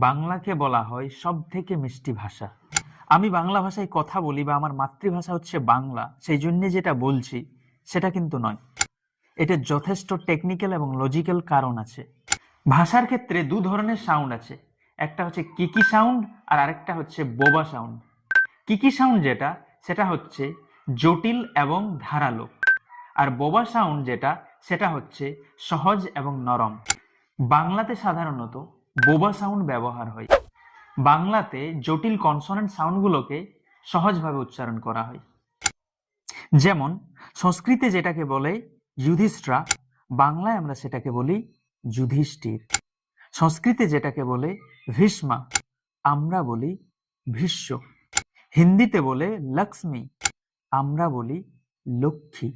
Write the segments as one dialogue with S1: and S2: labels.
S1: বাংলাকে বলা হয় সব থেকে মিষ্টি ভাষা। আমি বাংলা ভাষায় কথা বলি বা আমার মাতৃভাষা হচ্ছে বাংলা, সেই জন্য যেটা বলছি সেটা কিন্তু নয়। এটা যথেষ্ট টেকনিক্যাল এবং লজিক্যাল কারণ আছে। ভাষার ক্ষেত্রে দু ধরনের সাউন্ড আছে, একটা হচ্ছে কিকি সাউন্ড আর আরেকটা হচ্ছে বোবা সাউন্ড। কিকি সাউন্ড যেটা, সেটা হচ্ছে জটিল এবং ধারালো, আর বোবা সাউন্ড যেটা, সেটা হচ্ছে সহজ এবং নরম। বাংলাতে সাধারণত বোবা সাউন্ড ব্যবহার হয়। বাংলাতে জটিল কনসোনেন্ট সাউন্ডগুলোকে সহজভাবে উচ্চারণ করা হয়। যেমন সংস্কৃতে যেটাকে বলে যুধিষ্ঠিরা, বাংলায় আমরা সেটাকে বলি যুধিষ্ঠির। সংস্কৃতে যেটাকে বলে ভীষ্মা, আমরা বলি ভীষ্ম। হিন্দিতে বলে লক্ষ্মী, আমরা বলি লক্ষ্মী।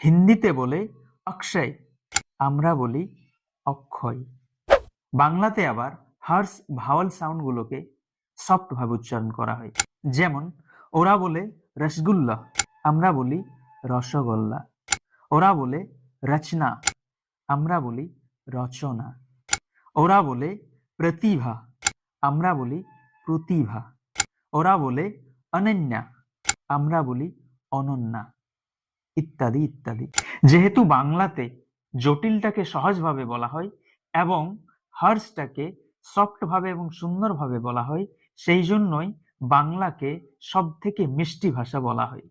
S1: হিন্দিতে বলে অক্ষয়, আমরা বলি অক্ষয়। বাংলাতে আবার হার্স ভাওয়াল সাউন্ডগুলোকে সফট ভাবে উচ্চারণ করা হয়। যেমন ওরা বলে রসগুল্লা, আমরা বলি রসগোল্লা। ওরা বলে রচনা, আমরা বলি রচনা। ওরা বলে প্রতিভা, আমরা বলি প্রতিভা। ওরা বলে অনন্যা, আমরা বলি অনন্যা, ইত্যাদি ইত্যাদি। যেহেতু বাংলাতে জটিলটাকে সহজভাবে বলা হয় এবং হার্সটাকে সফট ভাবে এবং সুন্দরভাবে বলা হয়, সেই জন্যই বাংলাকে সব থেকে মিষ্টি ভাষা বলা হয়।